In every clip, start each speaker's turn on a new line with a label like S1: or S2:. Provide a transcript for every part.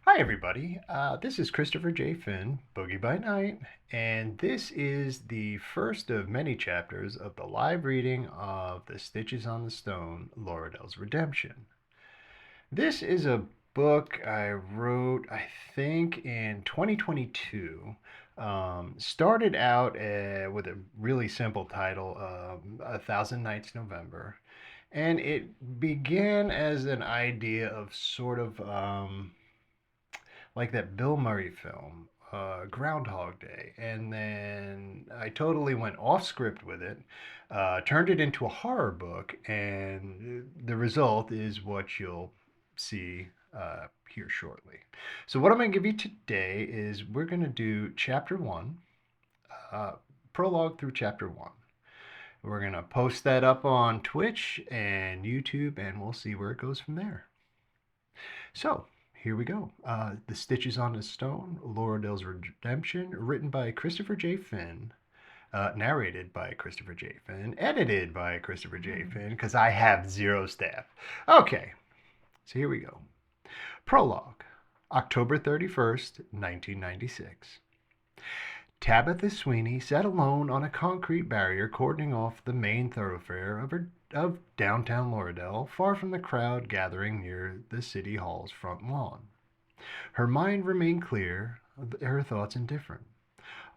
S1: Hi, everybody. This is Christopher J. Finn, Boogie by Night, and this is the first of many chapters of the live reading of The Stitches on the Stone, Lorelai's Redemption. This is a book I wrote, I think, in 2022. Started out with a really simple title, A Thousand Nights November, and it began as an idea of sort of like that Bill Murray film, Groundhog Day, and then I totally went off script with it, turned it into a horror book, and the result is what you'll see here shortly. So, what I'm going to give you today is we're going to do chapter one, uh, prologue through chapter one. We're going to post that up on Twitch and YouTube, and we'll see where it goes from there. So, here we go. The Stitches on the Stone, Lorelai's Redemption, written by Christopher J. Finn, narrated by Christopher J. Finn, edited by Christopher J. Finn, because I have zero staff. Okay, so here we go. Prologue, October 31st, 1996. Tabitha Sweeney sat alone on a concrete barrier cordoning off the main thoroughfare of downtown Lauderdale, far from the crowd gathering near the city hall's front lawn. Her mind remained clear, her thoughts indifferent.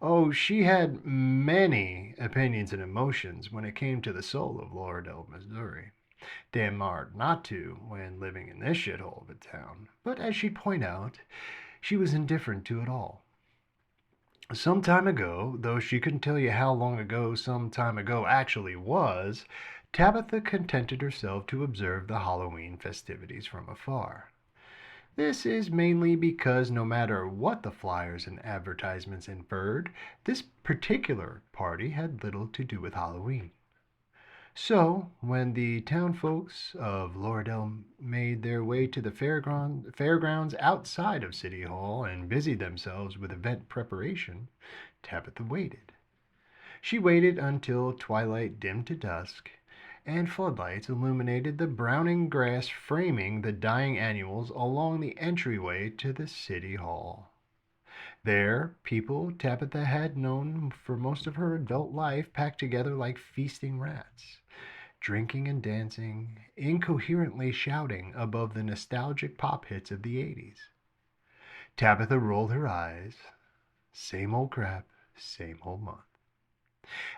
S1: Oh, she had many opinions and emotions when it came to the soul of Lauderdale, Missouri. Damn hard not to when living in this shithole of a town. But as she'd point out, she was indifferent to it all. Some time ago, though she couldn't tell you how long ago some time ago actually was, Tabitha contented herself to observe the Halloween festivities from afar. This is mainly because no matter what the flyers and advertisements inferred, this particular party had little to do with Halloween. So, when the town folks of Lauderdale made their way to the fairgrounds outside of City Hall and busied themselves with event preparation, Tabitha waited. She waited until twilight dimmed to dusk and floodlights illuminated the browning grass framing the dying annuals along the entryway to the City Hall. There, people Tabitha had known for most of her adult life packed together like feasting rats, drinking and dancing, incoherently shouting above the nostalgic pop hits of the 80s. Tabitha rolled her eyes. Same old crap, same old month.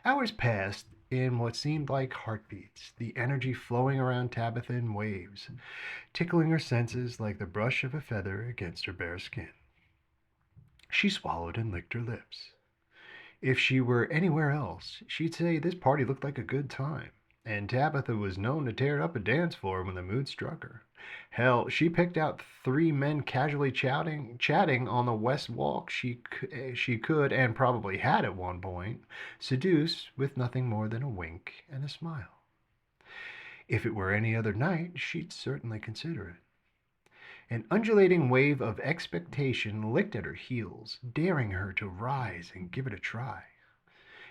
S1: Hours passed in what seemed like heartbeats, the energy flowing around Tabitha in waves, tickling her senses like the brush of a feather against her bare skin. She swallowed and licked her lips. If she were anywhere else, she'd say this party looked like a good time, and Tabitha was known to tear up a dance floor when the mood struck her. Hell, she picked out three men casually chatting on the West Walk she could, and probably had at one point, seduce with nothing more than a wink and a smile. If it were any other night, she'd certainly consider it. An undulating wave of expectation licked at her heels, daring her to rise and give it a try.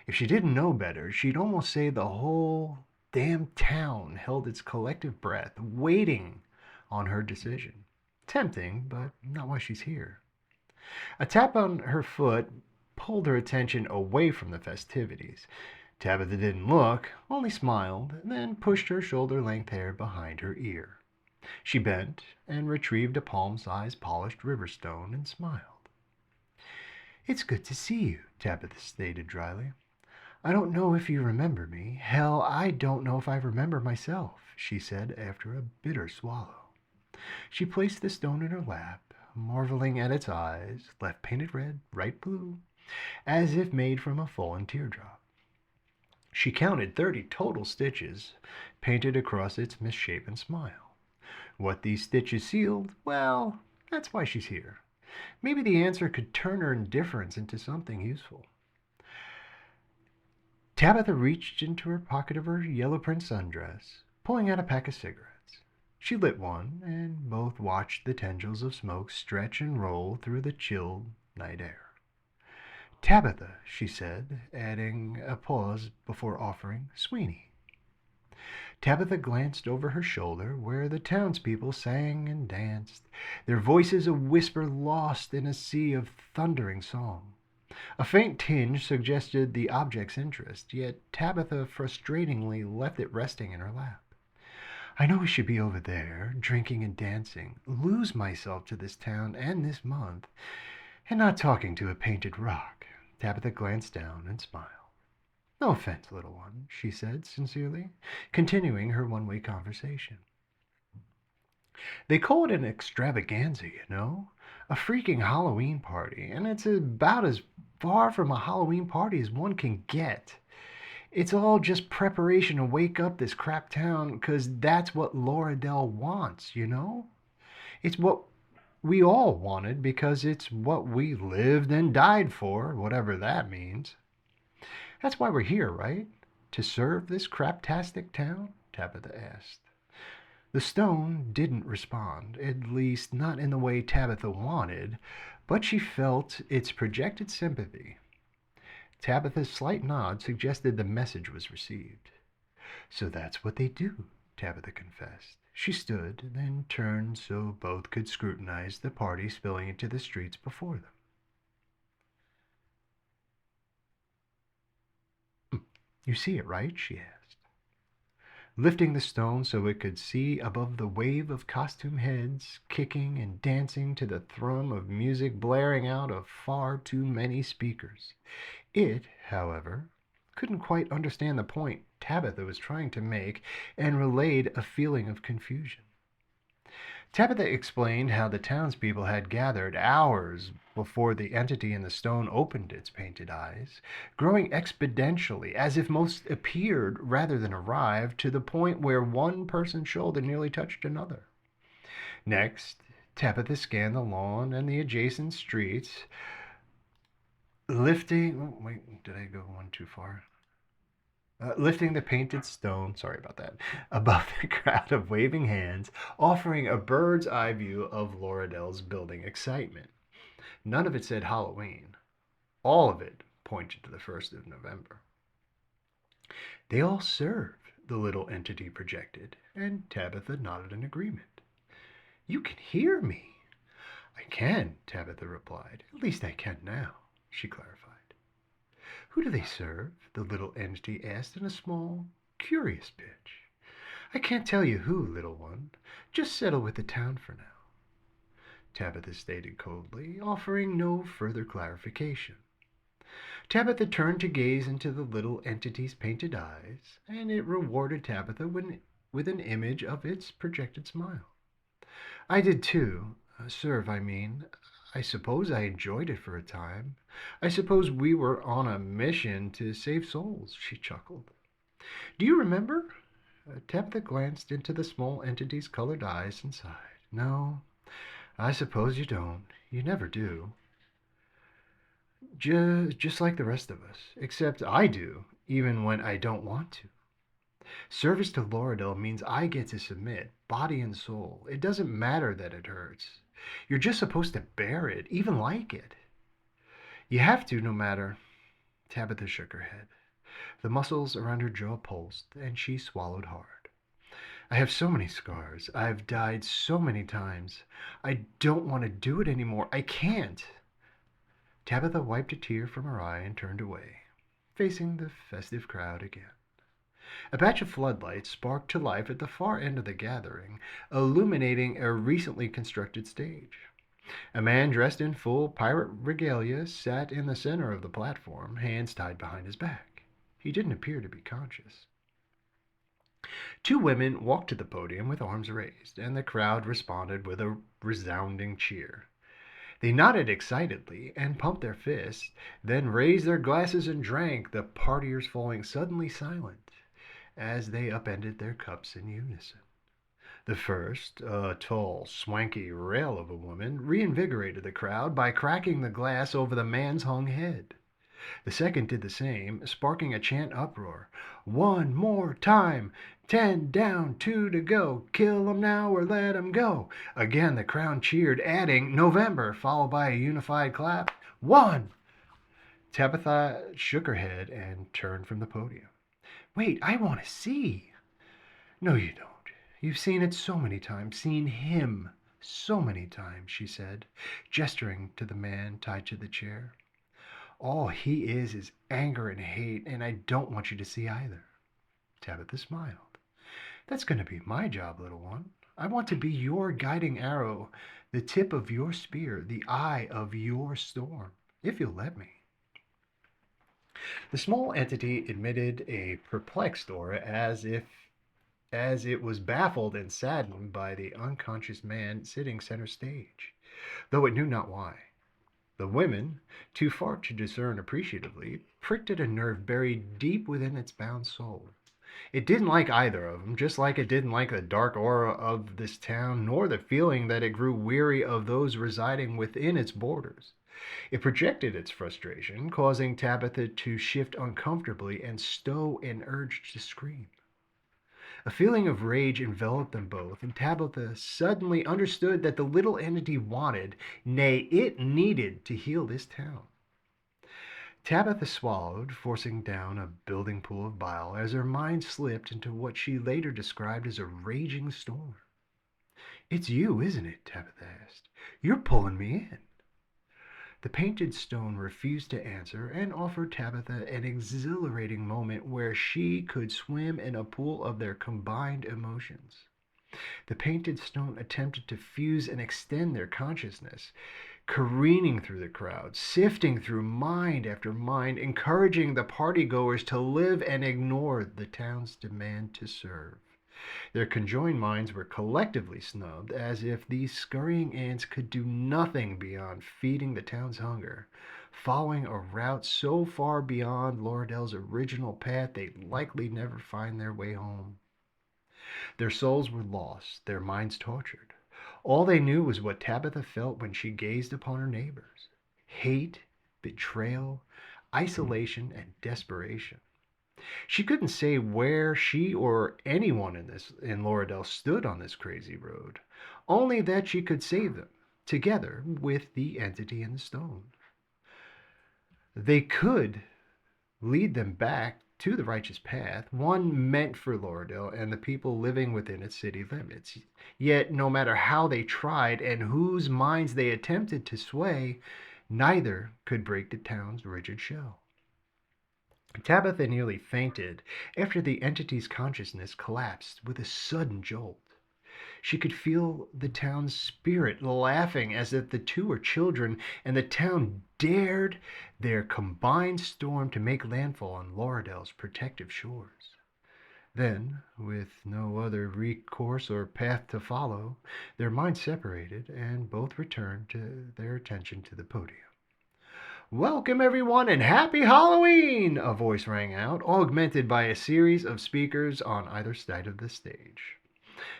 S1: If she didn't know better, she'd almost say the whole damn town held its collective breath, waiting on her decision. Tempting, but not why she's here. A tap on her foot pulled her attention away from the festivities. Tabitha didn't look, only smiled, then pushed her shoulder-length hair behind her ear. She bent and retrieved a palm-sized polished river stone and smiled. "It's good to see you," Tabitha stated dryly. "I don't know if you remember me. Hell, I don't know if I remember myself," she said after a bitter swallow. She placed the stone in her lap, marveling at its eyes, left painted red, right blue, as if made from a fallen teardrop. She counted 30 total stitches painted across its misshapen smile. What these stitches sealed, well, that's why she's here. Maybe the answer could turn her indifference into something useful. Tabitha reached into her pocket of her yellow print sundress, pulling out a pack of cigarettes. She lit one, and both watched the tendrils of smoke stretch and roll through the chilled night air. "Tabitha," she said, adding a pause before offering, "Sweeney." Tabitha glanced over her shoulder where the townspeople sang and danced, their voices a whisper lost in a sea of thundering song. A faint tinge suggested the object's interest, yet Tabitha frustratingly left it resting in her lap. I know we should be over there, drinking and dancing, lose myself to this town and this month, and not talking to a painted rock. Tabitha glanced down and smiled. No offense, little one, she said sincerely, continuing her one-way conversation. They call it an extravaganza, you know? A freaking Halloween party, and it's about as far from a Halloween party as one can get. It's all just preparation to wake up this crap town, 'cause that's what Laura Dell wants, you know? It's what we all wanted because it's what we lived and died for, whatever that means. That's why we're here, right? To serve this craptastic town? Tabitha asked. The stone didn't respond, at least not in the way Tabitha wanted, but she felt its projected sympathy. Tabitha's slight nod suggested the message was received. So that's what they do, Tabitha confessed. She stood, then turned so both could scrutinize the party spilling into the streets before them. You see it, right? She asked, lifting the stone so it could see above the wave of costume heads, kicking and dancing to the thrum of music blaring out of far too many speakers. It, however, couldn't quite understand the point Tabitha was trying to make and relayed a feeling of confusion. Tabitha explained how the townspeople had gathered hours before the entity in the stone opened its painted eyes, growing exponentially as if most appeared rather than arrived, to the point where one person's shoulder nearly touched another. Next, Tabitha scanned the lawn and the adjacent streets, did I go one too far? Lifting the painted stone, sorry about that, above the crowd of waving hands, offering a bird's eye view of Laura Dell's building excitement. None of it said Halloween. All of it pointed to the 1st of November. They all serve, the little entity projected, and Tabitha nodded in agreement. You can hear me. I can, Tabitha replied. At least I can now, she clarified. Who do they serve? The little entity asked in a small, curious pitch. I can't tell you who, little one. Just settle with the town for now, Tabitha stated coldly, offering no further clarification. Tabitha turned to gaze into the little entity's painted eyes, and it rewarded Tabitha with an image of its projected smile. I did too. Serve, I mean. I suppose I enjoyed it for a time. I suppose we were on a mission to save souls, she chuckled. Do you remember? Tabitha glanced into the small entity's colored eyes and sighed. No, I suppose you don't. You never do. Just like the rest of us. Except I do, even when I don't want to. Service to Lauradel means I get to submit, body and soul. It doesn't matter that it hurts. You're just supposed to bear it, even like it. You have to, no matter. Tabitha shook her head. The muscles around her jaw pulsed, and she swallowed hard. I have so many scars. I've died so many times. I don't want to do it anymore. I can't. Tabitha wiped a tear from her eye and turned away, facing the festive crowd again. A patch of floodlights sparked to life at the far end of the gathering, illuminating a recently constructed stage. A man dressed in full pirate regalia sat in the center of the platform, hands tied behind his back. He didn't appear to be conscious. Two women walked to the podium with arms raised, and the crowd responded with a resounding cheer. They nodded excitedly and pumped their fists, then raised their glasses and drank, the partiers falling suddenly silent as they upended their cups in unison. The first, a tall, swanky rail of a woman, reinvigorated the crowd by cracking the glass over the man's hung head. The second did the same, sparking a chant uproar. One more time! 10 down, 2 to go. Kill 'em now or let 'em go. Again the crowd cheered, adding November, followed by a unified clap. One! Tabitha shook her head and turned from the podium. Wait, I want to see. No, you don't. You've seen it so many times, seen him so many times, she said, gesturing to the man tied to the chair. All he is anger and hate, and I don't want you to see either. Tabitha smiled. That's going to be my job, little one. I want to be your guiding arrow, the tip of your spear, the eye of your storm, if you'll let me. The small entity emitted a perplexed aura as it was baffled and saddened by the unconscious man sitting center stage, though it knew not why. The women, too far to discern appreciatively, pricked at a nerve buried deep within its bound soul. It didn't like either of them, just like it didn't like the dark aura of this town, nor the feeling that it grew weary of those residing within its borders. It projected its frustration, causing Tabitha to shift uncomfortably and stow an urge to scream. A feeling of rage enveloped them both, and Tabitha suddenly understood that the little entity wanted, nay, it needed, to heal this town. Tabitha swallowed, forcing down a building pool of bile as her mind slipped into what she later described as a raging storm. It's you, isn't it? Tabitha asked. You're pulling me in. The painted stone refused to answer and offered Tabitha an exhilarating moment where she could swim in a pool of their combined emotions. The painted stone attempted to fuse and extend their consciousness, careening through the crowd, sifting through mind after mind, encouraging the partygoers to live and ignore the town's demand to serve. Their conjoined minds were collectively snubbed, as if these scurrying ants could do nothing beyond feeding the town's hunger, following a route so far beyond Lordel's original path they'd likely never find their way home. Their souls were lost, their minds tortured. All they knew was what Tabitha felt when she gazed upon her neighbors: hate, betrayal, isolation, and desperation. She couldn't say where she or anyone in Loredale stood on this crazy road, only that she could save them, together with the entity in the stone. They could lead them back to the righteous path, one meant for Loredale and the people living within its city limits. Yet, no matter how they tried and whose minds they attempted to sway, neither could break the town's rigid shell. Tabitha nearly fainted after the entity's consciousness collapsed with a sudden jolt. She could feel the town's spirit laughing as if the two were children and the town dared their combined storm to make landfall on Loredale's protective shores. Then, with no other recourse or path to follow, their minds separated and both returned to their attention to the podium. Welcome, everyone, and happy Halloween! A voice rang out, augmented by a series of speakers on either side of the stage.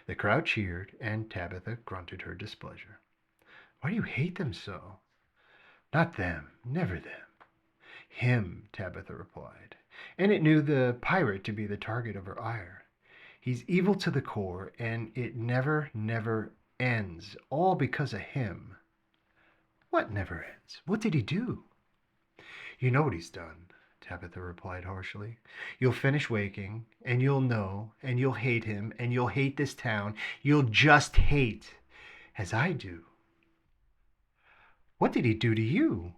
S1: The crowd cheered, and Tabitha grunted her displeasure. Why do you hate them so? Not them, never them. Him, Tabitha replied, and it knew the pirate to be the target of her ire. He's evil to the core, and it never, never ends, all because of him. What never ends? What did he do? You know what he's done, Tabitha replied harshly. You'll finish waking, and you'll know, and you'll hate him, and you'll hate this town. You'll just hate, as I do. What did he do to you?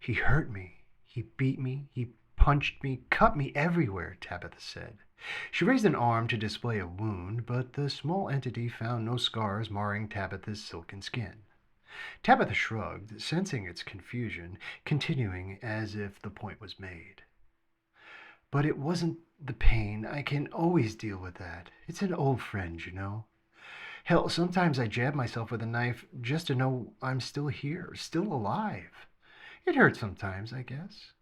S1: He hurt me. He beat me. He punched me, cut me everywhere, Tabitha said. She raised an arm to display a wound, but the small entity found no scars marring Tabitha's silken skin. Tabitha shrugged, sensing its confusion, continuing as if the point was made. But it wasn't the pain. I can always deal with that. It's an old friend, you know. Hell, sometimes I jab myself with a knife just to know I'm still here, still alive. It hurts sometimes, I guess.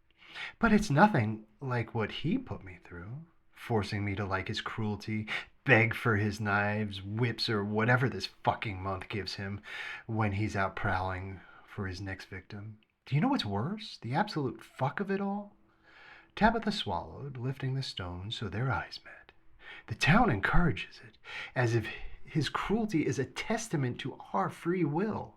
S1: But it's nothing like what he put me through, forcing me to like his cruelty, beg for his knives, whips, or whatever this fucking month gives him when he's out prowling for his next victim. Do you know what's worse? The absolute fuck of it all? Tabitha swallowed, lifting the stone so their eyes met. The town encourages it, as if his cruelty is a testament to our free will.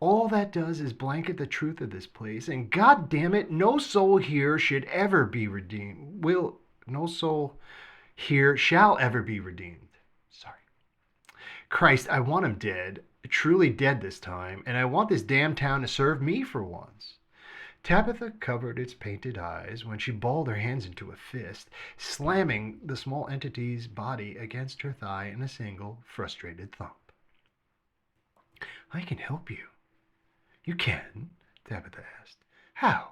S1: All that does is blanket the truth of this place, and god damn it, no soul here should ever be redeemed. No soul here shall ever be redeemed. Sorry. Christ, I want him dead, truly dead this time, and I want this damn town to serve me for once. Tabitha covered its painted eyes when she balled her hands into a fist, slamming the small entity's body against her thigh in a single, frustrated thump. I can help you. You can? Tabitha asked. How?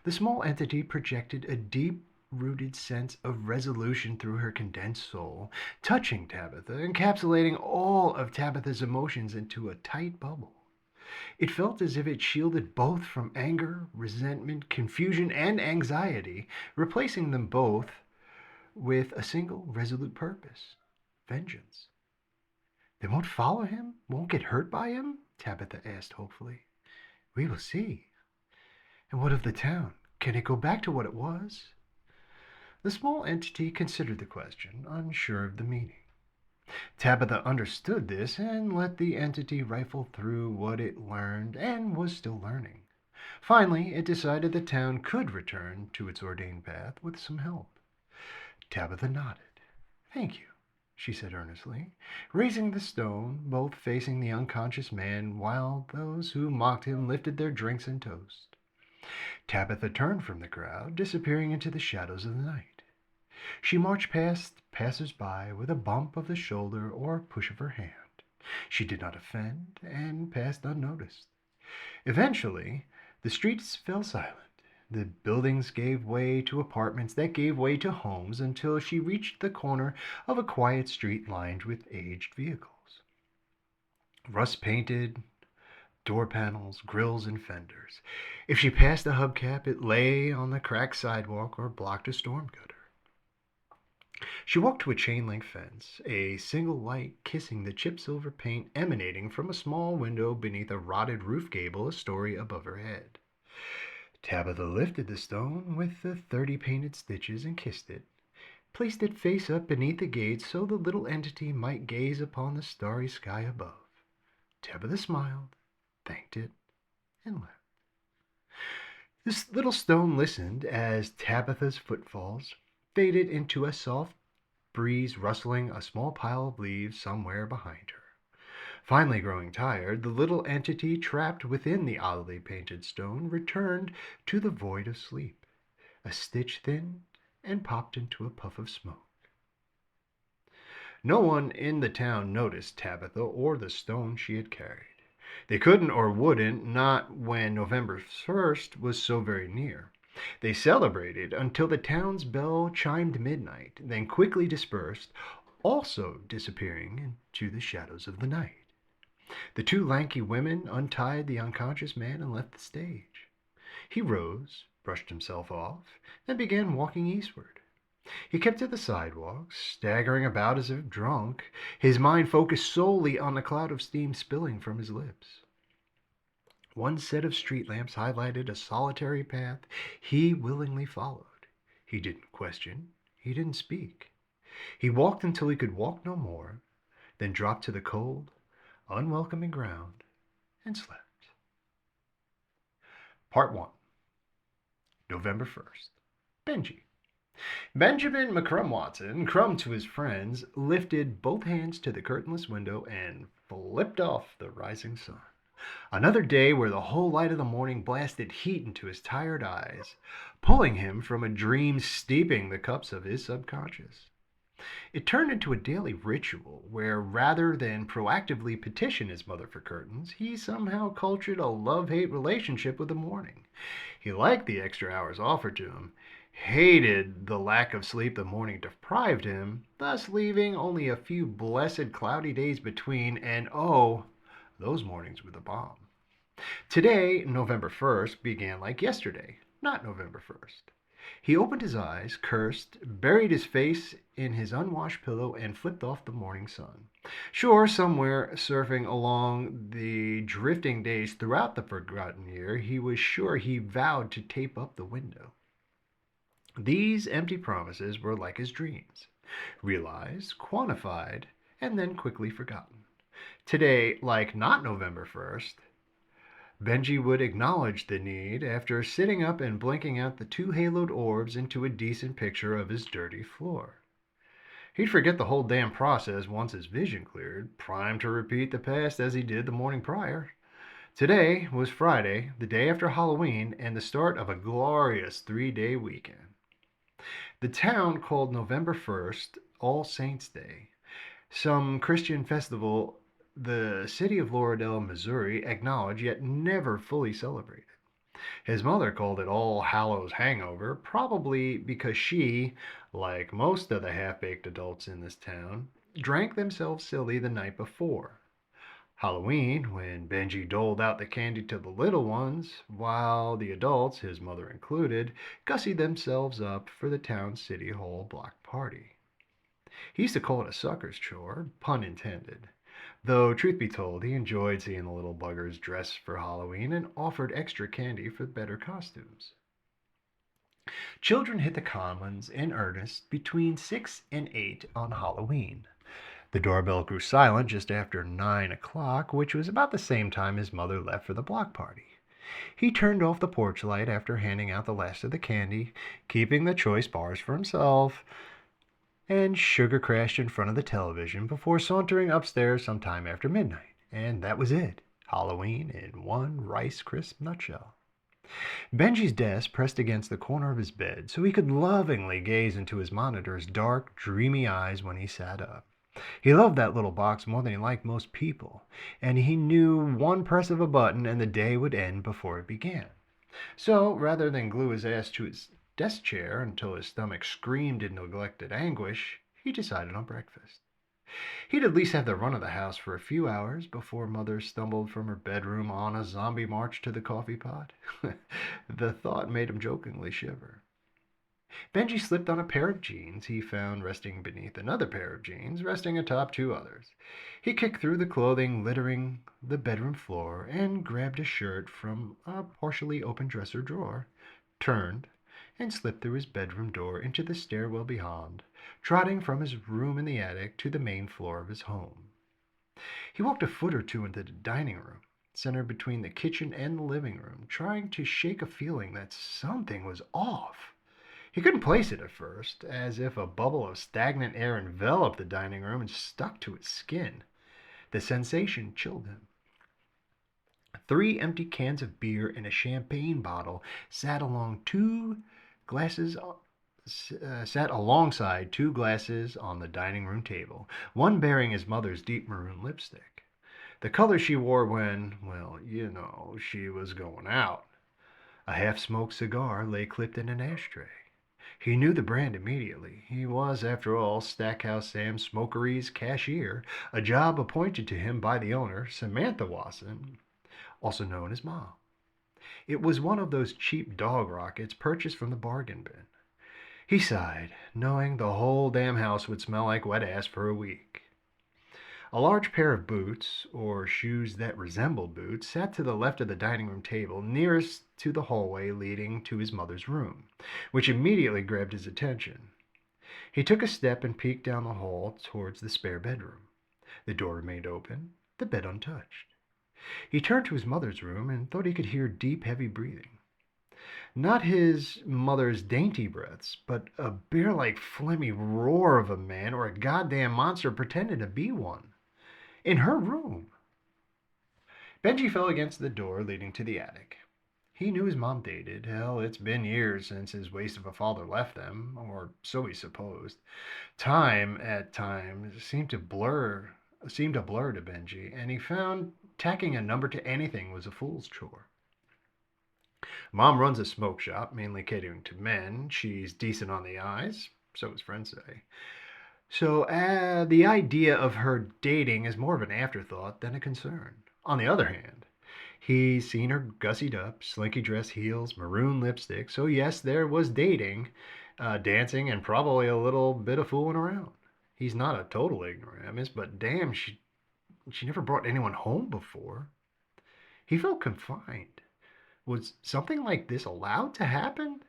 S1: The small entity projected a deep rooted sense of resolution through her condensed soul, touching Tabitha, encapsulating all of Tabitha's emotions into a tight bubble. It felt as if it shielded both from anger, resentment, confusion, and anxiety, replacing them both with a single resolute purpose: vengeance. They won't follow him? Won't get hurt by him? Tabitha asked hopefully. We will see. And what of the town? Can it go back to what it was? The small entity considered the question, unsure of the meaning. Tabitha understood this and let the entity rifle through what it learned and was still learning. Finally, it decided the town could return to its ordained path with some help. Tabitha nodded. Thank you, she said earnestly, raising the stone, both facing the unconscious man while those who mocked him lifted their drinks and toast. Tabitha turned from the crowd, disappearing into the shadows of the night. She marched past passers-by with a bump of the shoulder or push of her hand. She did not offend and passed unnoticed. Eventually, the streets fell silent. The buildings gave way to apartments that gave way to homes until she reached the corner of a quiet street lined with aged vehicles. Rust-painted door panels, grills, and fenders. If she passed a hubcap, it lay on the cracked sidewalk or blocked a storm gutter. She walked to a chain-link fence, a single light kissing the chip-silver paint emanating from a small window beneath a rotted roof gable a story above her head. Tabitha lifted the stone with the 30 painted stitches and kissed it, placed it face up beneath the gate so the little entity might gaze upon the starry sky above. Tabitha smiled, thanked it, and left. This little stone listened as Tabitha's footfalls faded into a soft breeze rustling a small pile of leaves somewhere behind her. Finally growing tired, the little entity trapped within the oddly painted stone returned to the void of sleep. A stitch thinned and popped into a puff of smoke. No one in the town noticed Tabitha or the stone she had carried. They couldn't or wouldn't, not when November 1st was so very near. They celebrated until the town's bell chimed midnight, then quickly dispersed, also disappearing into the shadows of the night. The two lanky women untied the unconscious man and left the stage. He rose, brushed himself off, and began walking eastward. He kept to the sidewalk, staggering about as if drunk, his mind focused solely on the cloud of steam spilling from his lips. One set of street lamps highlighted a solitary path he willingly followed. He didn't question. He didn't speak. He walked until he could walk no more, then dropped to the cold, unwelcoming ground and slept. Part 1. November 1st. Benji. Benjamin McCrum Watson, Crumb to his friends, lifted both hands to the curtainless window and flipped off the rising sun. Another day where the whole light of the morning blasted heat into his tired eyes, pulling him from a dream steeping the cups of his subconscious. It turned into a daily ritual where, rather than proactively petition his mother for curtains, he somehow cultured a love-hate relationship with the morning. He liked the extra hours offered to him, hated the lack of sleep the morning deprived him, thus leaving only a few blessed cloudy days between, and oh, those mornings were the bomb. Today, November 1st, began like yesterday, not November 1st. He opened his eyes, cursed, buried his face in his unwashed pillow, and flipped off the morning sun. Sure, somewhere surfing along the drifting days throughout the forgotten year, he was sure he vowed to tape up the window. These empty promises were like his dreams, realized, quantified, and then quickly forgotten. Today, like not November 1st, Benji would acknowledge the need after sitting up and blinking out the two haloed orbs into a decent picture of his dirty floor. He'd forget the whole damn process once his vision cleared, primed to repeat the past as he did the morning prior. Today was Friday, the day after Halloween, and the start of a glorious 3-day weekend. The town called November 1st All Saints' Day, some Christian festival the city of Lauderdale, Missouri acknowledged yet never fully celebrated. His mother called it All Hallows Hangover, probably because she, like most of the half baked adults in this town, drank themselves silly the night before. Halloween, when Benji doled out the candy to the little ones, while the adults, his mother included, gussied themselves up for the town's city hall block party. He used to call it a sucker's chore, pun intended. Though, truth be told, he enjoyed seeing the little buggers dress for Halloween and offered extra candy for better costumes. Children hit the commons in earnest between 6 and 8 on Halloween. The doorbell grew silent just after 9 o'clock, which was about the same time his mother left for the block party. He turned off the porch light after handing out the last of the candy, keeping the choice bars for himself, and sugar crashed in front of the television before sauntering upstairs sometime after midnight. And that was it. Halloween in one Rice Crisp nutshell. Benji's desk pressed against the corner of his bed so he could lovingly gaze into his monitor's dark, dreamy eyes when he sat up. He loved that little box more than he liked most people, and he knew one press of a button and the day would end before it began. So, rather than glue his ass to his desk chair until his stomach screamed in neglected anguish, he decided on breakfast. He'd at least have the run of the house for a few hours before Mother stumbled from her bedroom on a zombie march to the coffee pot. The thought made him jokingly shiver. Benji slipped on a pair of jeans he found resting beneath another pair of jeans, resting atop two others. He kicked through the clothing littering the bedroom floor and grabbed a shirt from a partially open dresser drawer, turned, and slipped through his bedroom door into the stairwell beyond, trotting from his room in the attic to the main floor of his home. He walked a foot or two into the dining room, centered between the kitchen and the living room, trying to shake a feeling that something was off. He couldn't place it at first, as if a bubble of stagnant air enveloped the dining room and stuck to his skin. The sensation chilled him. 3 empty cans of beer and a champagne bottle sat alongside 2 glasses on the dining room table, one bearing his mother's deep maroon lipstick. The color she wore when, well, she was going out. A half-smoked cigar lay clipped in an ashtray. He knew the brand immediately. He was, after all, Stackhouse Sam Smokery's cashier, a job appointed to him by the owner, Samantha Wasson, also known as Mom. It was one of those cheap dog rockets purchased from the bargain bin. He sighed, knowing the whole damn house would smell like wet ass for a week. A large pair of boots, or shoes that resembled boots, sat to the left of the dining room table, nearest to the hallway leading to his mother's room, which immediately grabbed his attention. He took a step and peeked down the hall towards the spare bedroom. The door remained open, the bed untouched. He turned to his mother's room and thought he could hear deep, heavy breathing. Not his mother's dainty breaths, but a bear-like phlegmy roar of a man or a goddamn monster pretending to be one. In her room. Benji fell against the door leading to the attic. He knew his mom dated. Hell, it's been years since his waste of a father left them, or so he supposed. Time, at times, seemed a blur to Benji, and he found tacking a number to anything was a fool's chore. Mom runs a smoke shop, mainly catering to men. She's decent on the eyes, so his friends say. So the idea of her dating is more of an afterthought than a concern. On the other hand, he's seen her gussied up, slinky dress heels, maroon lipstick, so yes, there was dating, dancing, and probably a little bit of fooling around. He's not a total ignoramus, but damn, she never brought anyone home before. He felt confined. Was something like this allowed to happen?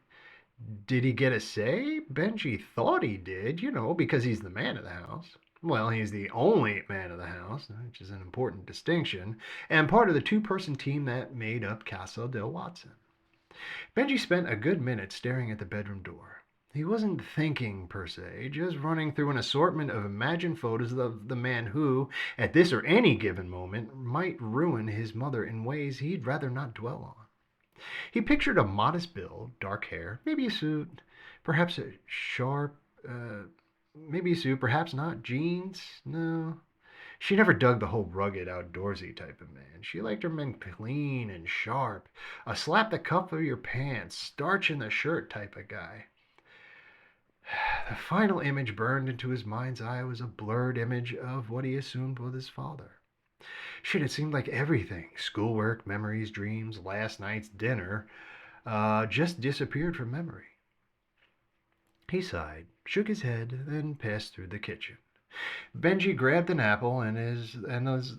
S1: Did he get a say? Benji thought he did, because he's the man of the house. Well, he's the only man of the house, which is an important distinction, and part of the 2-person team that made up Casa del Watson. Benji spent a good minute staring at the bedroom door. He wasn't thinking, per se, just running through an assortment of imagined photos of the man who, at this or any given moment, might ruin his mother in ways he'd rather not dwell on. He pictured a modest build, dark hair, maybe a suit, perhaps a sharp, maybe a suit, perhaps not, jeans, no. She never dug the whole rugged, outdoorsy type of man. She liked her men clean and sharp, a slap the cuff of your pants, starch in the shirt type of guy. The final image burned into his mind's eye was a blurred image of what he assumed was his father. Shit, it seemed like everything schoolwork, memories, dreams, last night's dinner just disappeared from memory. He sighed, shook his head, then passed through the kitchen. Benji grabbed an apple and his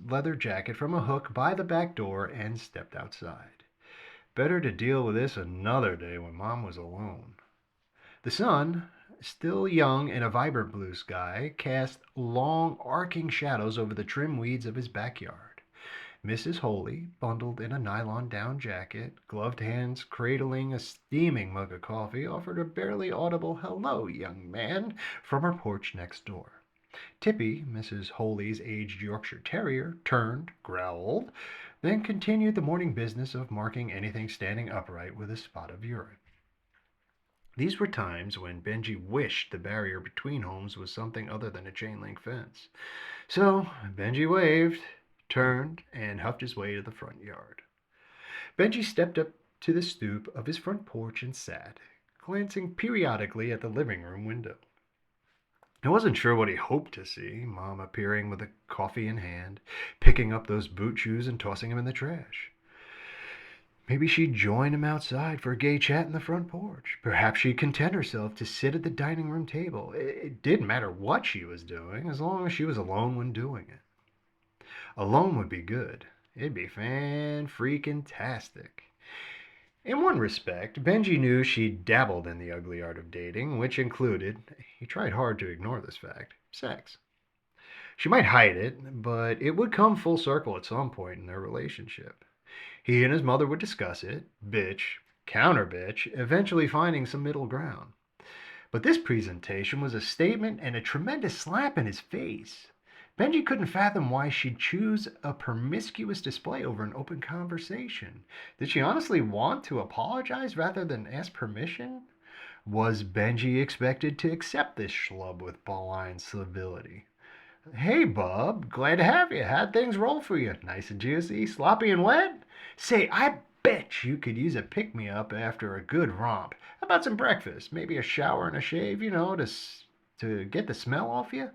S1: leather jacket from a hook by the back door and stepped outside. Better to deal with this another day when Mom was alone. The sun, still young in a vibrant blue sky, cast long, arcing shadows over the trim weeds of his backyard. Mrs. Holy, bundled in a nylon down jacket, gloved hands cradling a steaming mug of coffee, offered a barely audible "Hello, young man" from her porch next door. Tippy, Mrs. Holy's aged Yorkshire Terrier, turned, growled, then continued the morning business of marking anything standing upright with a spot of urine. These were times when Benji wished the barrier between homes was something other than a chain link fence. So Benji waved, turned, and huffed his way to the front yard. Benji stepped up to the stoop of his front porch and sat, glancing periodically at the living room window. I wasn't sure what he hoped to see, Mom appearing with a coffee in hand, picking up those boot shoes and tossing them in the trash. Maybe she'd join him outside for a gay chat in the front porch. Perhaps she'd content herself to sit at the dining room table. It didn't matter what she was doing, as long as she was alone when doing it. Alone would be good. It'd be fan-freaking-tastic. In one respect, Benji knew she'd dabbled in the ugly art of dating, which included, he tried hard to ignore this fact, sex. She might hide it, but it would come full circle at some point in their relationship. He and his mother would discuss it, bitch, counter bitch, eventually finding some middle ground. But this presentation was a statement and a tremendous slap in his face. Benji couldn't fathom why she'd choose a promiscuous display over an open conversation. Did she honestly want to apologize rather than ask permission? Was Benji expected to accept this schlub with bland civility? "Hey, bub, glad to have you. How'd things roll for you? Nice and juicy, sloppy and wet? Say, I bet you could use a pick-me-up after a good romp. How about some breakfast? Maybe a shower and a shave, to get the smell off you?"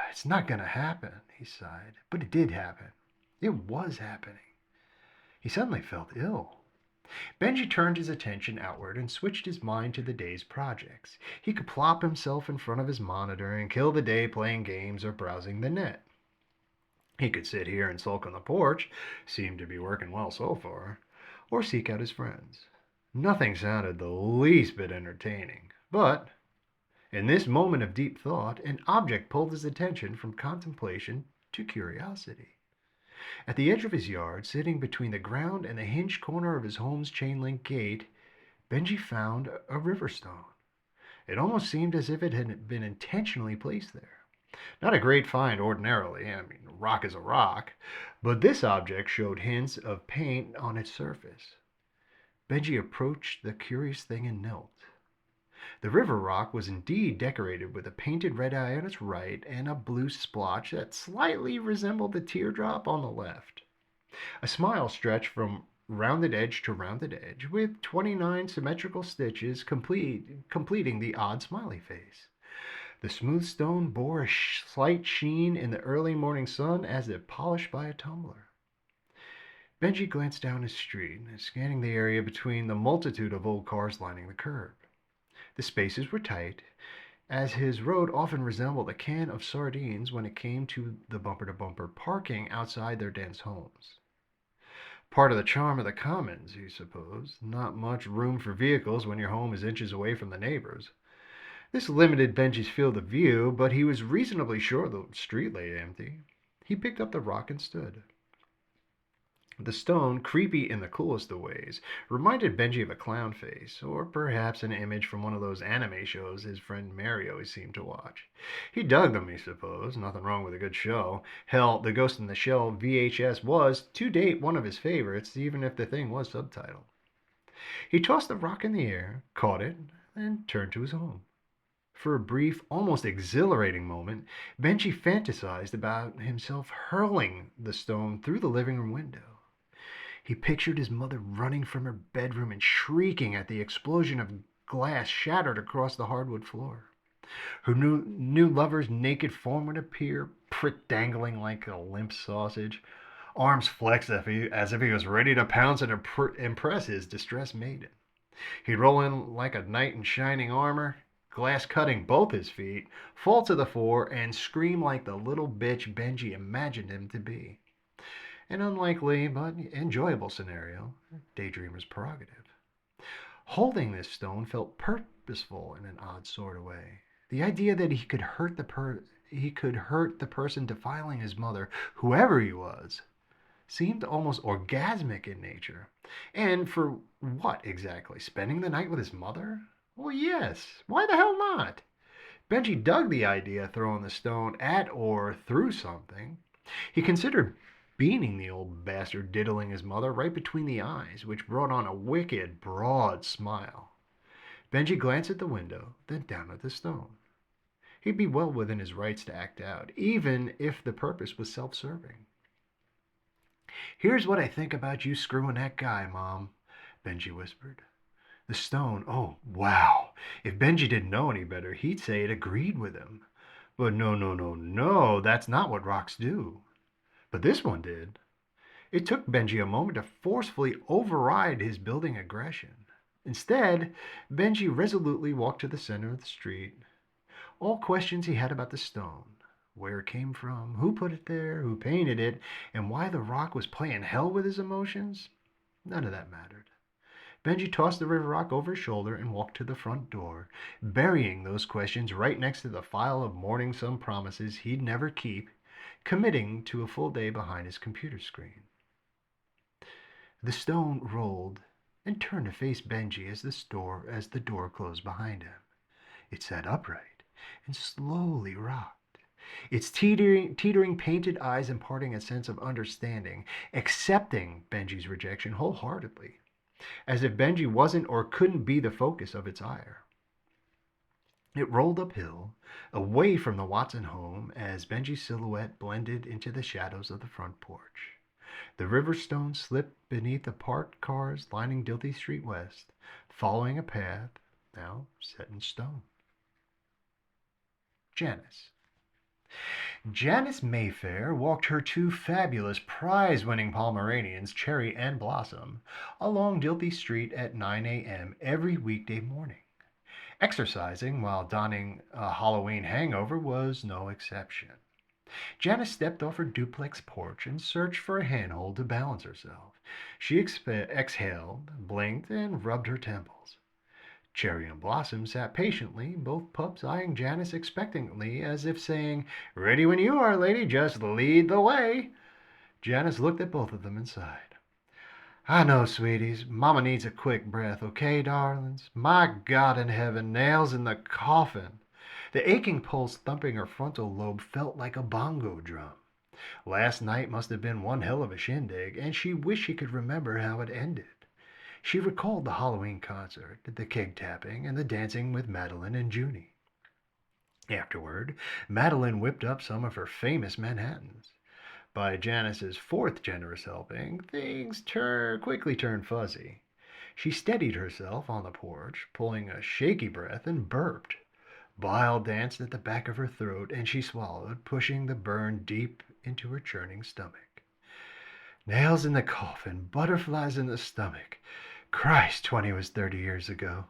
S1: "It's not going to happen," he sighed. But it did happen. It was happening. He suddenly felt ill. Benji turned his attention outward and switched his mind to the day's projects. He could plop himself in front of his monitor and kill the day playing games or browsing the net. He could sit here and sulk on the porch, seemed to be working well so far, or seek out his friends. Nothing sounded the least bit entertaining, but in this moment of deep thought, an object pulled his attention from contemplation to curiosity. At the edge of his yard, sitting between the ground and the hinged corner of his home's chain-link gate, Benji found a river stone. It almost seemed as if it had been intentionally placed there. Not a great find ordinarily, rock is a rock, but this object showed hints of paint on its surface. Benji approached the curious thing and knelt. The river rock was indeed decorated with a painted red eye on its right and a blue splotch that slightly resembled the teardrop on the left. A smile stretched from rounded edge to rounded edge, with 29 symmetrical stitches completing the odd smiley face. The smooth stone bore a slight sheen in the early morning sun as if polished by a tumbler. Benji glanced down his street, scanning the area between the multitude of old cars lining the curb. The spaces were tight, as his road often resembled a can of sardines when it came to the bumper-to-bumper parking outside their dense homes. Part of the charm of the commons, he supposed. Not much room for vehicles when your home is inches away from the neighbors. This limited Benji's field of view, but he was reasonably sure the street lay empty. He picked up the rock and stood. The stone, creepy in the coolest of ways, reminded Benji of a clown face, or perhaps an image from one of those anime shows his friend Mary always seemed to watch. He dug them, he supposed. Nothing wrong with a good show. Hell, the Ghost in the Shell VHS was, to date, one of his favorites, even if the thing was subtitled. He tossed the rock in the air, caught it, and turned to his home. For a brief, almost exhilarating moment, Benji fantasized about himself hurling the stone through the living room window. He pictured his mother running from her bedroom and shrieking at the explosion of glass shattered across the hardwood floor. Her new lover's naked form would appear, prick dangling like a limp sausage, arms flexed as if he was ready to pounce and impress his distressed maiden. He'd roll in like a knight in shining armor, glass cutting both his feet, fall to the floor, and scream like the little bitch Benji imagined him to be. An unlikely but enjoyable scenario, Daydreamer's prerogative. Holding this stone felt purposeful in an odd sort of way. The idea that he could hurt the person defiling his mother, whoever he was, seemed almost orgasmic in nature. And for what exactly? Spending the night with his mother? Well, yes. Why the hell not? Benji dug the idea of throwing the stone at or through something. He considered beaning the old bastard diddling his mother right between the eyes, which brought on a wicked, broad smile. Benji glanced at the window, then down at the stone. He'd be well within his rights to act out, even if the purpose was self-serving. "Here's what I think about you screwing that guy, Mom," Benji whispered. The stone, oh, wow. If Benji didn't know any better, he'd say it agreed with him. But no, no, no, no, that's not what rocks do. But this one did. It took Benji a moment to forcefully override his building aggression. Instead, Benji resolutely walked to the center of the street. All questions he had about the stone, where it came from, who put it there, who painted it, and why the rock was playing hell with his emotions, none of that mattered. Benji tossed the river rock over his shoulder and walked to the front door, burying those questions right next to the file of morning sun promises he'd never keep, committing to a full day behind his computer screen. The stone rolled and turned to face Benji as the door closed behind him. It sat upright and slowly rocked, its teetering painted eyes imparting a sense of understanding, accepting Benji's rejection wholeheartedly, as if Benji wasn't or couldn't be the focus of its ire. It rolled uphill, away from the Watson home, as Benji's silhouette blended into the shadows of the front porch. The river stone slipped beneath the parked cars lining Dilthey Street West, following a path now set in stone. Janice. Janice Mayfair walked her two fabulous prize-winning Pomeranians, Cherry and Blossom, along Dilthey Street at 9 a.m. every weekday morning. Exercising while donning a Halloween hangover was no exception. Janice stepped off her duplex porch and searched for a handhold to balance herself. She exhaled, blinked, and rubbed her temples. Cherry and Blossom sat patiently, both pups eyeing Janice expectantly, as if saying, "Ready when you are, lady, just lead the way." Janice looked at both of them and sighed. "I know, sweeties. Mama needs a quick breath, okay, darlings? My God in heaven, nails in the coffin." The aching pulse thumping her frontal lobe felt like a bongo drum. Last night must have been one hell of a shindig, and she wished she could remember how it ended. She recalled the Halloween concert, the keg tapping, and the dancing with Madeline and Junie. Afterward, Madeline whipped up some of her famous Manhattans. By Janice's fourth generous helping, things quickly turned fuzzy. She steadied herself on the porch, pulling a shaky breath, and burped. Bile danced at the back of her throat, and she swallowed, pushing the burn deep into her churning stomach. Nails in the coffin, butterflies in the stomach. Christ, 20 was 30 years ago.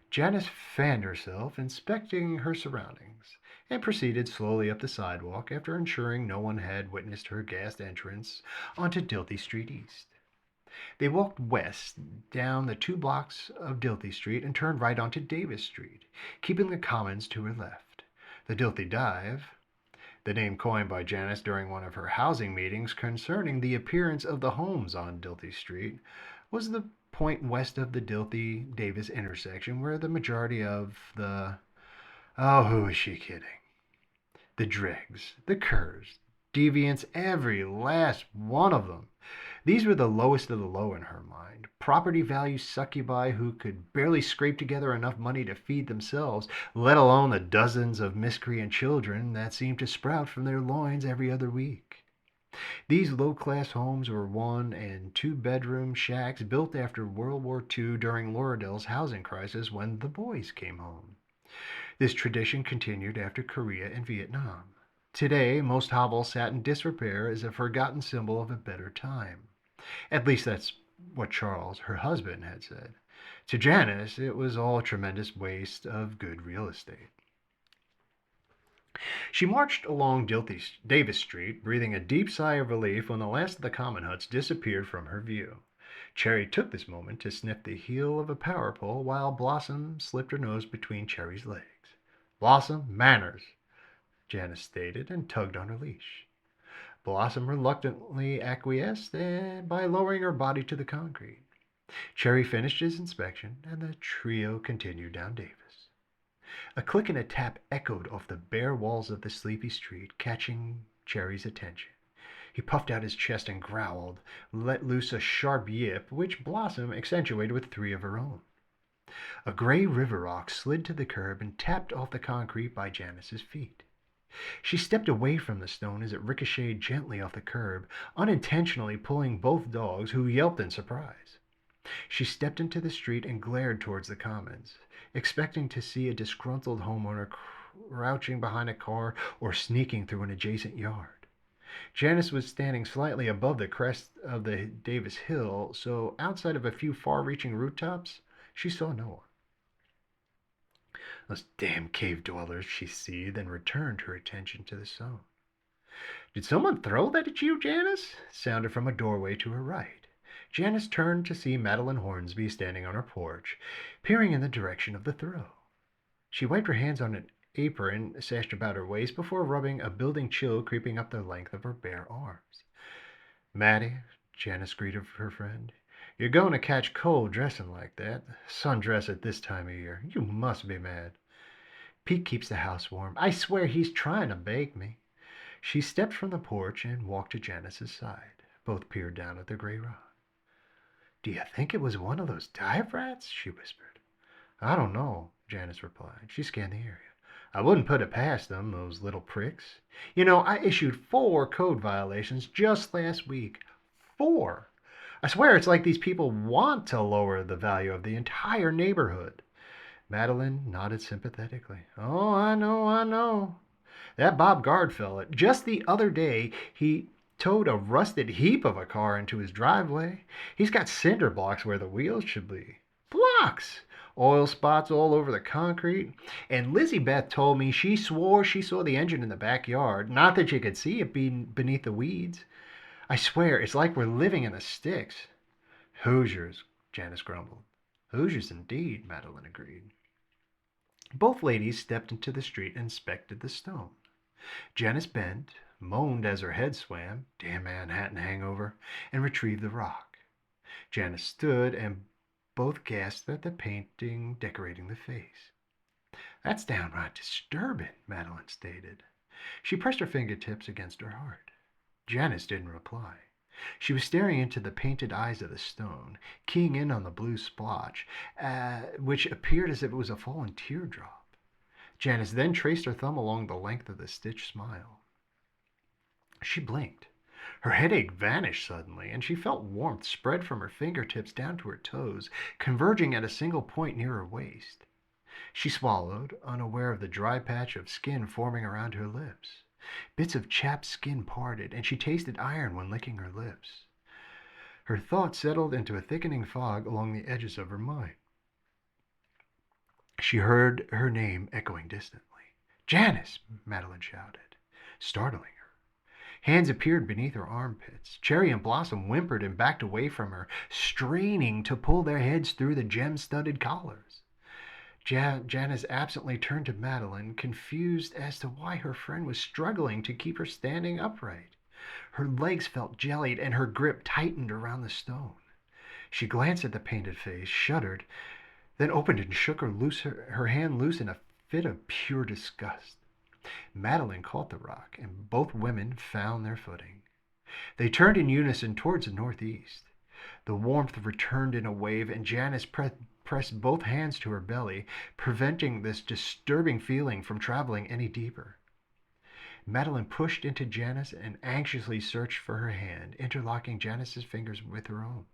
S1: Janice fanned herself, inspecting her surroundings, and proceeded slowly up the sidewalk after ensuring no one had witnessed her gassed entrance onto Dilthey Street East. They walked west down the 2 blocks of Dilthey Street and turned right onto Davis Street, keeping the Commons to her left. The Dilthey Dive the name coined by Janice during one of her housing meetings concerning the appearance of the homes on Dilthey Street, was the point west of the Dilthey Davis intersection where the majority of the. Oh, who is she kidding? The dregs, the curs, deviants, every last one of them. These were the lowest of the low in her mind. Property value succubi who could barely scrape together enough money to feed themselves, let alone the dozens of miscreant children that seemed to sprout from their loins every other week. These low-class homes were one and two-bedroom shacks built after World War II during Lauredale's housing crisis when the boys came home. This tradition continued after Korea and Vietnam. Today, most hovels sat in disrepair as a forgotten symbol of a better time. At least that's what Charles, her husband, had said. To Janice, it was all a tremendous waste of good real estate. She marched along Davis Street, breathing a deep sigh of relief when the last of the common huts disappeared from her view. Cherry took this moment to sniff the heel of a power pole while Blossom slipped her nose between Cherry's legs. Blossom, manners, Janice stated and tugged on her leash. Blossom reluctantly acquiesced by lowering her body to the concrete. Cherry finished his inspection, and the trio continued down Davis. A click and a tap echoed off the bare walls of the sleepy street, catching Cherry's attention. He puffed out his chest and growled, let loose a sharp yip, which Blossom accentuated with three of her own. A gray river rock slid to the curb and tapped off the concrete by Janice's feet. She stepped away from the stone as it ricocheted gently off the curb, unintentionally pulling both dogs, who yelped in surprise. She stepped into the street and glared towards the commons, expecting to see a disgruntled homeowner crouching behind a car or sneaking through an adjacent yard. Janice was standing slightly above the crest of the Davis Hill, so outside of a few far-reaching rooftops, she saw no one. Those damn cave dwellers, she seethed, and returned her attention to the stone. Did someone throw that at you, Janice? Sounded from a doorway to her right. Janice turned to see Madeline Hornsby standing on her porch, peering in the direction of the throw. She wiped her hands on an apron sashed about her waist before rubbing a building chill creeping up the length of her bare arms. Maddie, Janice greeted her friend, you're going to catch cold dressing like that. Sundress at this time of year. You must be mad. Pete keeps the house warm. I swear he's trying to bake me. She stepped from the porch and walked to Janice's side. Both peered down at the gray rock. Do you think it was one of those dive rats? She whispered. I don't know, Janice replied. She scanned the area. I wouldn't put it past them, those little pricks. You know, I issued 4 code violations just last week. 4! I swear it's like these people want to lower the value of the entire neighborhood. Madeline nodded sympathetically. Oh, I know. That Bob Guard fella, just the other day, he towed a rusted heap of a car into his driveway. He's got cinder blocks where the wheels should be. Blocks! Oil spots all over the concrete. And Lizzie Beth told me she swore she saw the engine in the backyard. Not that you could see it being beneath the weeds. I swear, it's like we're living in the sticks. Hoosiers, Janice grumbled. Hoosiers indeed, Madeline agreed. Both ladies stepped into the street and inspected the stone. Janice bent, moaned as her head swam, damn Manhattan hangover, and retrieved the rock. Janice stood, and both gasped at the painting decorating the face. That's downright disturbing, Madeline stated. She pressed her fingertips against her heart. Janice didn't reply. She was staring into the painted eyes of the stone, keying in on the blue splotch, which appeared as if it was a fallen teardrop. Janice then traced her thumb along the length of the stitched smile. She blinked. Her headache vanished suddenly, and she felt warmth spread from her fingertips down to her toes, converging at a single point near her waist. She swallowed, unaware of the dry patch of skin forming around her lips. Bits of chapped skin parted, and she tasted iron when licking her lips. Her thoughts settled into a thickening fog along the edges of her mind. She heard her name echoing distantly. Janice! Madeline shouted, startling her. Hands appeared beneath her armpits. Cherry and Blossom whimpered and backed away from her, straining to pull their heads through the gem-studded collars. Janice absently turned to Madeline, confused as to why her friend was struggling to keep her standing upright. Her legs felt jellied and her grip tightened around the stone. She glanced at the painted face, shuddered, then opened and shook her hand loose in a fit of pure disgust. Madeline caught the rock, and both women found their footing. They turned in unison towards the northeast. The warmth returned in a wave, and Janice pressed both hands to her belly, preventing this disturbing feeling from traveling any deeper. Madeline pushed into Janice and anxiously searched for her hand, interlocking Janice's fingers with her own.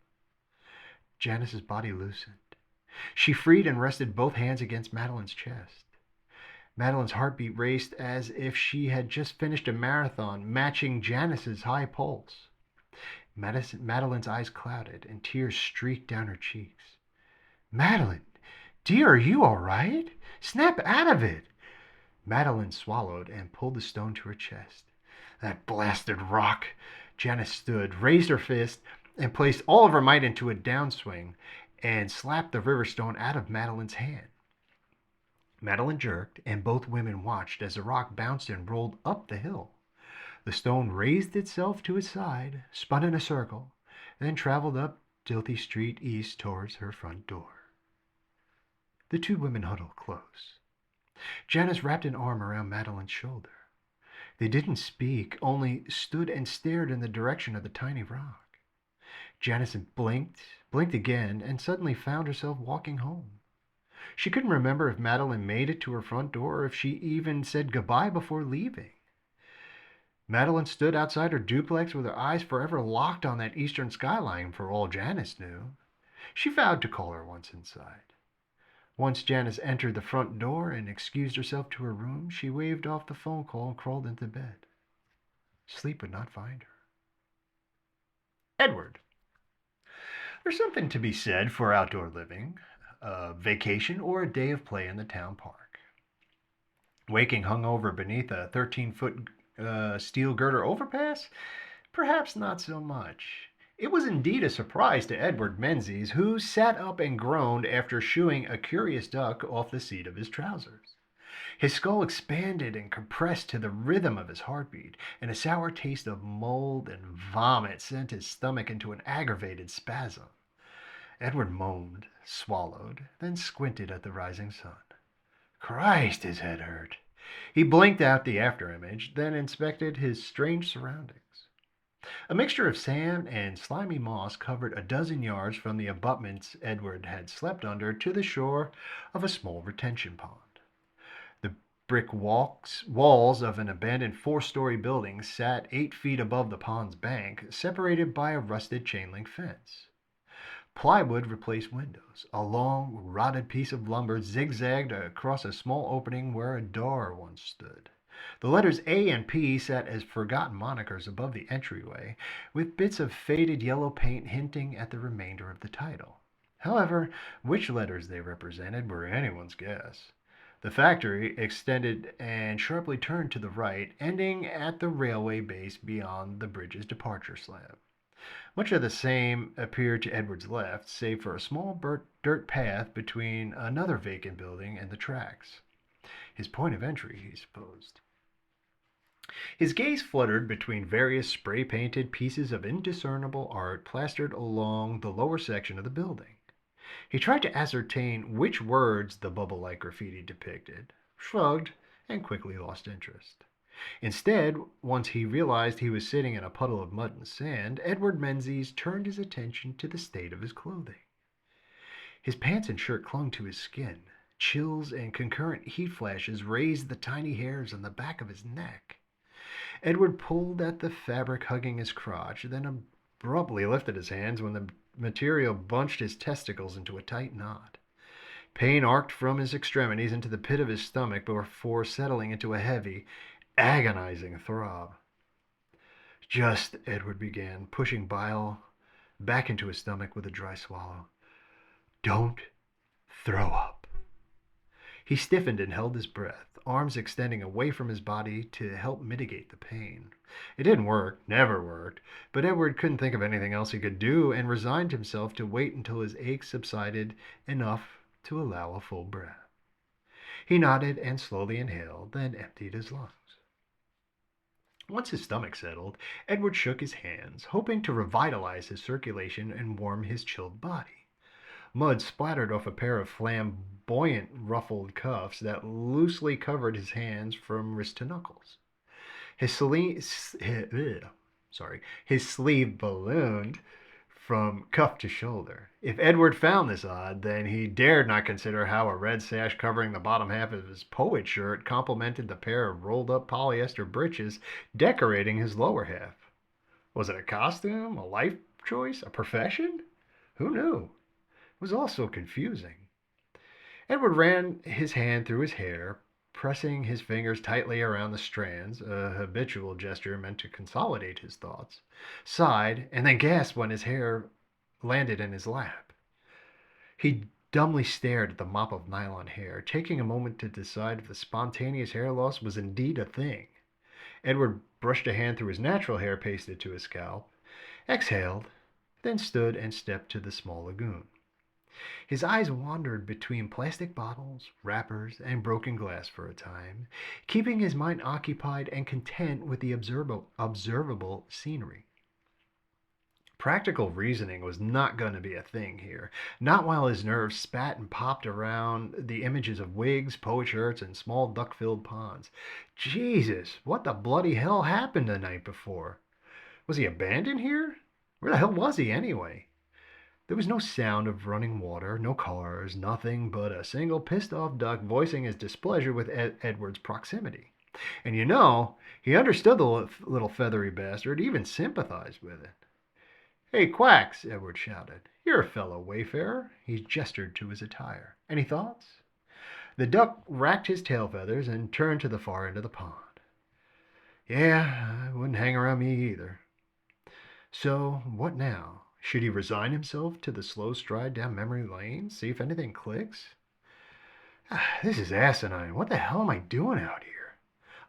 S1: Janice's body loosened. She freed and rested both hands against Madeline's chest. Madeline's heartbeat raced as if she had just finished a marathon, matching Janice's high pulse. Madeline's eyes clouded and tears streaked down her cheeks. Madeline, dear, are you all right? Snap out of it. Madeline swallowed and pulled the stone to her chest. That blasted rock. Janice stood, raised her fist, and placed all of her might into a downswing and slapped the river stone out of Madeline's hand. Madeline jerked, and both women watched as the rock bounced and rolled up the hill. The stone raised itself to its side, spun in a circle, then traveled up Dilthy Street east towards her front door. The two women huddled close. Janice wrapped an arm around Madeline's shoulder. They didn't speak, only stood and stared in the direction of the tiny rock. Janice blinked again, and suddenly found herself walking home. She couldn't remember if Madeline made it to her front door or if she even said goodbye before leaving. Madeline stood outside her duplex with her eyes forever locked on that eastern skyline for all Janice knew. She vowed to call her once inside. Once Janice entered the front door and excused herself to her room, she waved off the phone call and crawled into bed. Sleep would not find her. Edward. There's something to be said for outdoor living, a vacation, or a day of play in the town park. Waking hungover beneath a 13-foot steel girder overpass? Perhaps not so much. It was indeed a surprise to Edward Menzies, who sat up and groaned after shooing a curious duck off the seat of his trousers. His skull expanded and compressed to the rhythm of his heartbeat, and a sour taste of mold and vomit sent his stomach into an aggravated spasm. Edward moaned, swallowed, then squinted at the rising sun. Christ, his head hurt. He blinked out the afterimage, then inspected his strange surroundings. A mixture of sand and slimy moss covered a dozen yards from the abutments Edward had slept under to the shore of a small retention pond. The brick walls of an abandoned 4-story building sat 8 feet above the pond's bank, separated by a rusted chain-link fence. Plywood replaced windows. A long, rotted piece of lumber zigzagged across a small opening where a door once stood. The letters A and P sat as forgotten monikers above the entryway, with bits of faded yellow paint hinting at the remainder of the title. However, which letters they represented were anyone's guess. The factory extended and sharply turned to the right, ending at the railway base beyond the bridge's departure slab. Much of the same appeared to Edward's left, save for a small dirt path between another vacant building and the tracks. His point of entry, he supposed. His gaze fluttered between various spray-painted pieces of indiscernible art plastered along the lower section of the building. He tried to ascertain which words the bubble-like graffiti depicted, shrugged, and quickly lost interest. Instead, once he realized he was sitting in a puddle of mud and sand, Edward Menzies turned his attention to the state of his clothing. His pants and shirt clung to his skin. Chills and concurrent heat flashes raised the tiny hairs on the back of his neck. Edward pulled at the fabric hugging his crotch, then abruptly lifted his hands when the material bunched his testicles into a tight knot. Pain arced from his extremities into the pit of his stomach before settling into a heavy, agonizing throb. Just, Edward began, pushing bile back into his stomach with a dry swallow. Don't throw up. He stiffened and held his breath, arms extending away from his body to help mitigate the pain. It didn't work, never worked, but Edward couldn't think of anything else he could do and resigned himself to wait until his ache subsided enough to allow a full breath. He nodded and slowly inhaled, then emptied his lungs. Once his stomach settled, Edward shook his hands, hoping to revitalize his circulation and warm his chilled body. Mud splattered off a pair of flamboyant ruffled cuffs that loosely covered his hands from wrist to knuckles. His sleeve, his sleeve ballooned from cuff to shoulder. If Edward found this odd, then he dared not consider how a red sash covering the bottom half of his poet shirt complemented the pair of rolled up polyester breeches decorating his lower half. Was it a costume, a life choice, a profession? Who knew? It was all so confusing. Edward ran his hand through his hair, pressing his fingers tightly around the strands, a habitual gesture meant to consolidate his thoughts, sighed, and then gasped when his hair landed in his lap. He dumbly stared at the mop of nylon hair, taking a moment to decide if the spontaneous hair loss was indeed a thing. Edward brushed a hand through his natural hair pasted to his scalp, exhaled, then stood and stepped to the small lagoon. His eyes wandered between plastic bottles, wrappers, and broken glass for a time, keeping his mind occupied and content with the observable scenery. Practical reasoning was not going to be a thing here, not while his nerves spat and popped around the images of wigs, poet shirts, and small duck-filled ponds. Jesus, what the bloody hell happened the night before? Was he abandoned here? Where the hell was he anyway? There was no sound of running water, no cars, nothing but a single pissed-off duck voicing his displeasure with Edward's proximity. And he understood the little feathery bastard, even sympathized with it. "Hey, Quacks!" Edward shouted. "You're a fellow wayfarer." He gestured to his attire. "Any thoughts?" The duck racked his tail feathers and turned to the far end of the pond. "Yeah, I wouldn't hang around me either." So, what now? Should he resign himself to the slow stride down memory lane, see if anything clicks? This is asinine. What the hell am I doing out here?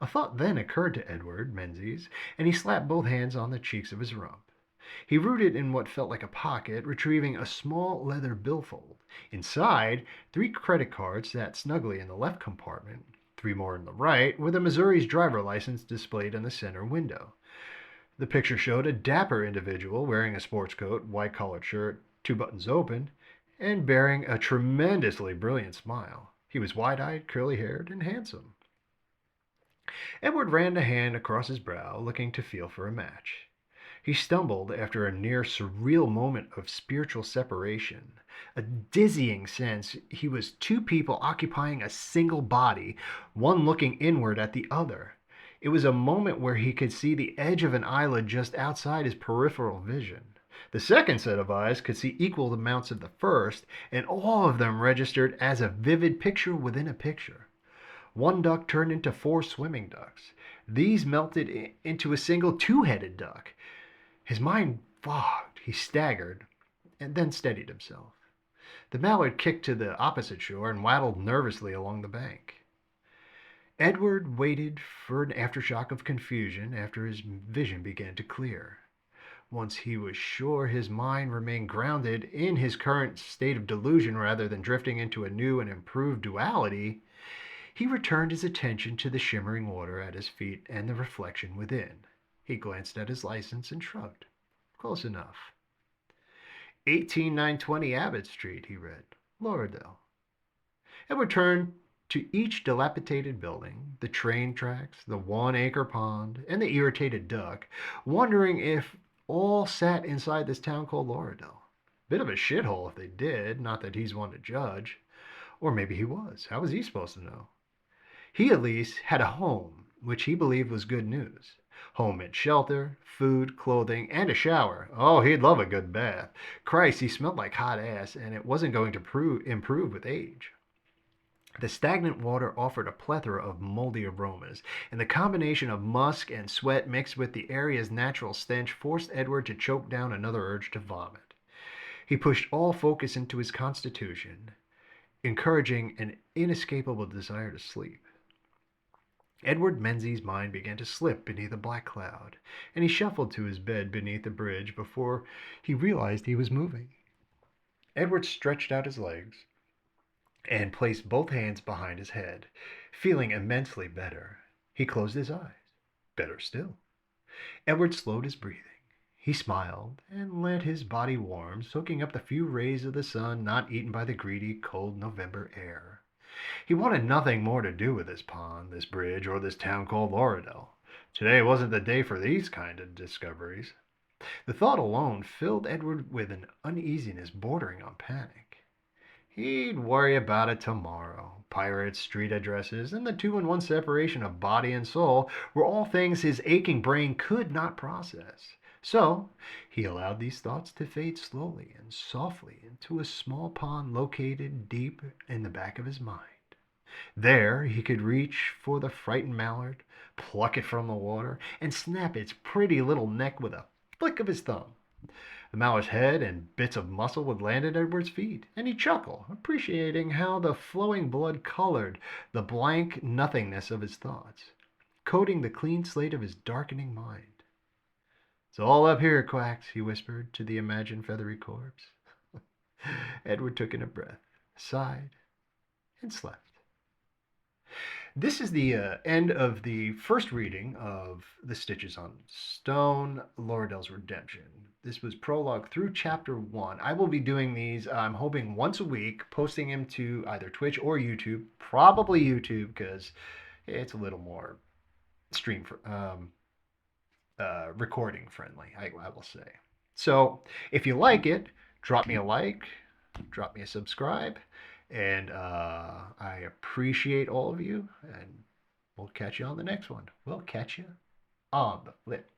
S1: A thought then occurred to Edward Menzies, and he slapped both hands on the cheeks of his rump. He rooted in what felt like a pocket, retrieving a small leather billfold. Inside, 3 credit cards sat snugly in the left compartment, 3 more in the right, with a Missouri's driver license displayed in the center window. The picture showed a dapper individual wearing a sports coat, white-collared shirt, 2 buttons open, and bearing a tremendously brilliant smile. He was wide-eyed, curly-haired, and handsome. Edward ran a hand across his brow, looking to feel for a match. He stumbled after a near surreal moment of spiritual separation, a dizzying sense he was 2 people occupying a single body, one looking inward at the other. It was a moment where he could see the edge of an eyelid just outside his peripheral vision. The second set of eyes could see equal amounts of the first, and all of them registered as a vivid picture within a picture. One duck turned into 4 swimming ducks. These melted into a single 2-headed duck. His mind fogged. He staggered, and then steadied himself. The mallard kicked to the opposite shore and waddled nervously along the bank. Edward waited for an aftershock of confusion after his vision began to clear. Once he was sure his mind remained grounded in his current state of delusion rather than drifting into a new and improved duality, he returned his attention to the shimmering water at his feet and the reflection within. He glanced at his license and shrugged. Close enough. 18920 Abbott Street, he read. Lauderdale. Edward turned to each dilapidated building, the train tracks, the 1-acre pond, and the irritated duck, wondering if all sat inside this town called Lauderdale. Bit of a shithole if they did, not that he's one to judge. Or maybe he was. How was he supposed to know? He at least had a home, which he believed was good news. Home meant shelter, food, clothing, and a shower. Oh, he'd love a good bath. Christ, he smelled like hot ass, and it wasn't going to improve with age. The stagnant water offered a plethora of moldy aromas, and the combination of musk and sweat mixed with the area's natural stench forced Edward to choke down another urge to vomit. He pushed all focus into his constitution, encouraging an inescapable desire to sleep. Edward Menzies' mind began to slip beneath a black cloud, and he shuffled to his bed beneath the bridge before he realized he was moving. Edward stretched out his legs, and placed both hands behind his head, feeling immensely better. He closed his eyes. Better still. Edward slowed his breathing. He smiled and let his body warm, soaking up the few rays of the sun not eaten by the greedy, cold November air. He wanted nothing more to do with this pond, this bridge, or this town called Lorridell. Today wasn't the day for these kind of discoveries. The thought alone filled Edward with an uneasiness bordering on panic. He'd worry about it tomorrow. Pirates, street addresses, and the two-in-one separation of body and soul were all things his aching brain could not process. So he allowed these thoughts to fade slowly and softly into a small pond located deep in the back of his mind. There he could reach for the frightened mallard, pluck it from the water, and snap its pretty little neck with a flick of his thumb. The mallard's head and bits of muscle would land at Edward's feet, and he'd chuckle, appreciating how the flowing blood colored the blank nothingness of his thoughts, coating the clean slate of his darkening mind. "It's all up here, Quacks," he whispered to the imagined feathery corpse. Edward took in a breath, sighed, and slept. This is the end of the first reading of The Stitches on Stone, Lorridell's Redemption. This was prologue through chapter 1. I will be doing these, I'm hoping, once a week, posting them to either Twitch or YouTube. Probably YouTube, because it's a little more stream for, recording friendly, I will say. So if you like it, drop me a like, drop me a subscribe, and I appreciate all of you, and we'll catch you on the next one. We'll catch you on the flip.